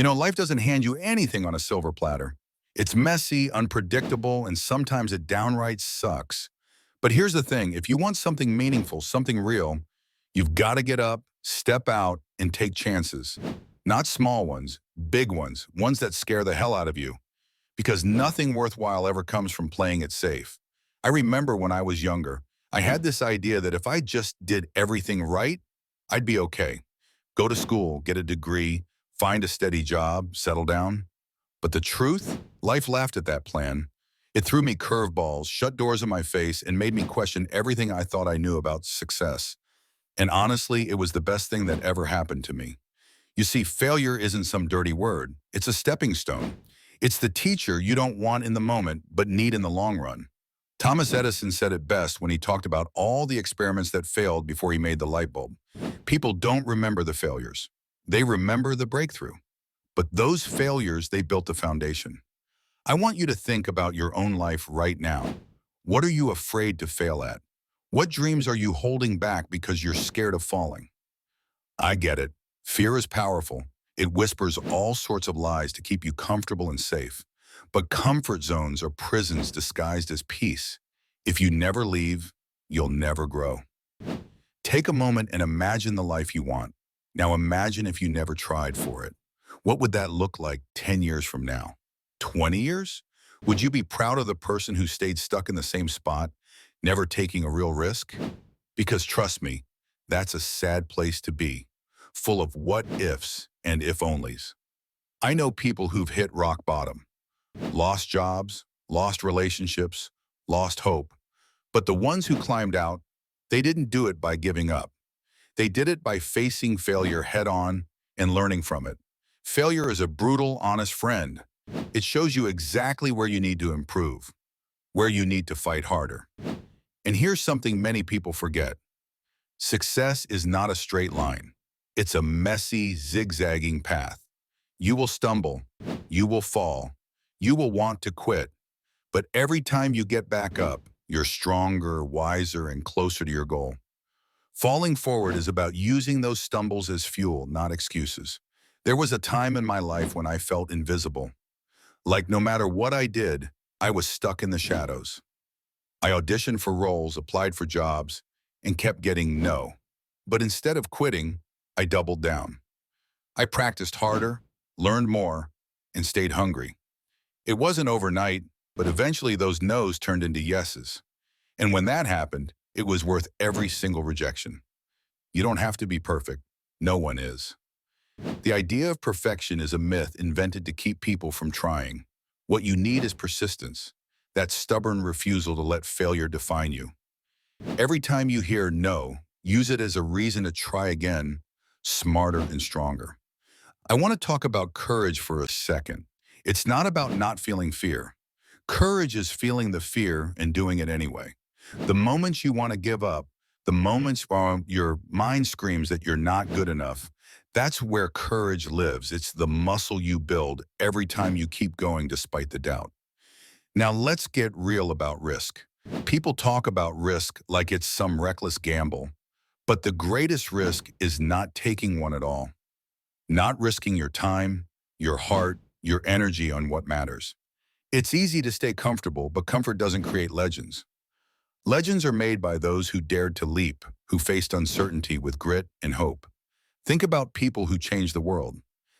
Life doesn't hand you anything on a silver platter. It's messy, unpredictable, and sometimes it downright sucks. But here's the thing, if you want something meaningful, something real, you've got to get up, step out, and take chances. Not small ones, big ones, ones that scare the hell out of you. Because nothing worthwhile ever comes from playing it safe. I remember when I was younger, I had this idea that if I just did everything right, I'd be okay. Go to school, get a degree, find a steady job, settle down. But the truth? Life laughed at that plan. It threw me curveballs, shut doors in my face, and made me question everything I thought I knew about success. And honestly, it was the best thing that ever happened to me. You see, failure isn't some dirty word. It's a stepping stone. It's the teacher you don't want in the moment, but need in the long run. Thomas Edison said it best when he talked about all the experiments that failed before he made the light bulb. People don't remember the failures. They remember the breakthrough. But those failures, they built the foundation. I want you to think about your own life right now. What are you afraid to fail at? What dreams are you holding back because you're scared of falling? I get it. Fear is powerful. It whispers all sorts of lies to keep you comfortable and safe. But comfort zones are prisons disguised as peace. If you never leave, you'll never grow. Take a moment and imagine the life you want. Now imagine if you never tried for it. What would that look like 10 years from now? 20 years? Would you be proud of the person who stayed stuck in the same spot, never taking a real risk? Because trust me, that's a sad place to be, full of what ifs and if onlys. I know people who've hit rock bottom, lost jobs, lost relationships, lost hope. But the ones who climbed out, they didn't do it by giving up. They did it by facing failure head on and learning from it. Failure is a brutal, honest friend. It shows you exactly where you need to improve, where you need to fight harder. And here's something many people forget. Success is not a straight line. It's a messy, zigzagging path. You will stumble, you will fall, you will want to quit. But every time you get back up, you're stronger, wiser, and closer to your goal. Falling forward is about using those stumbles as fuel, not excuses. There was a time in my life when I felt invisible. Like no matter what I did, I was stuck in the shadows. I auditioned for roles, applied for jobs, and kept getting no. But instead of quitting, I doubled down. I practiced harder, learned more, and stayed hungry. It wasn't overnight, but eventually those no's turned into yeses. And when that happened, it was worth every single rejection. You don't have to be perfect. No one is. The idea of perfection is a myth invented to keep people from trying. What you need is persistence, that stubborn refusal to let failure define you. Every time you hear no, use it as a reason to try again, smarter and stronger. I want to talk about courage for a second. It's not about not feeling fear. Courage is feeling the fear and doing it anyway. The moments you want to give up, the moments where your mind screams that you're not good enough, that's where courage lives. It's the muscle you build every time you keep going despite the doubt. Now let's get real about risk. People talk about risk like it's some reckless gamble, but the greatest risk is not taking one at all. Not risking your time, your heart, your energy on what matters. It's easy to stay comfortable, but comfort doesn't create legends. Legends are made by those who dared to leap, who faced uncertainty with grit and hope. Think about people who changed the world.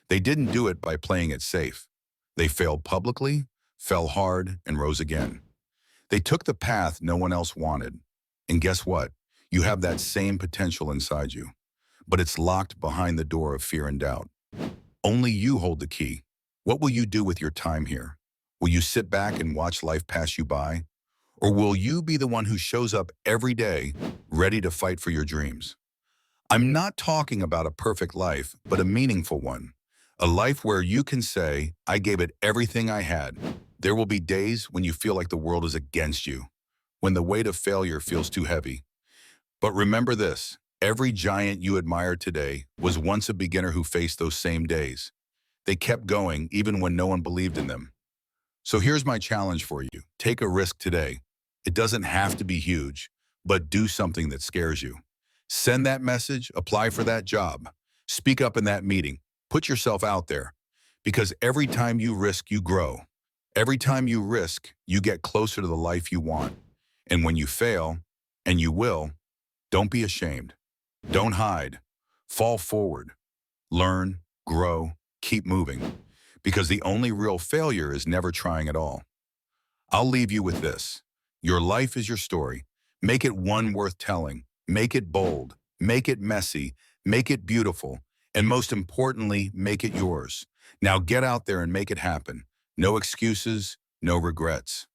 They didn't do it by playing it safe. They failed publicly, fell hard, and rose again. They took the path no one else wanted. And guess what? You have that same potential inside you. But it's locked behind the door of fear and doubt. Only you hold the key. What will you do with your time here? Will you sit back and watch life pass you by? Or will you be the one who shows up every day, ready to fight for your dreams? I'm not talking about a perfect life, but a meaningful one. A life where you can say, I gave it everything I had. There will be days when you feel like the world is against you, when the weight of failure feels too heavy. But remember this, every giant you admire today was once a beginner who faced those same days. They kept going even when no one believed in them. So here's my challenge for you. Take a risk today. It doesn't have to be huge, but do something that scares you. Send that message, apply for that job, speak up in that meeting, put yourself out there. Because every time you risk, you grow. Every time you risk, you get closer to the life you want. And when you fail, and you will, don't be ashamed. Don't hide. Fall forward. Learn, grow, keep moving. Because the only real failure is never trying at all. I'll leave you with this. Your life is your story. Make it one worth telling. Make it bold. Make it messy. Make it beautiful. And most importantly, make it yours. Now get out there and make it happen. No excuses, no regrets.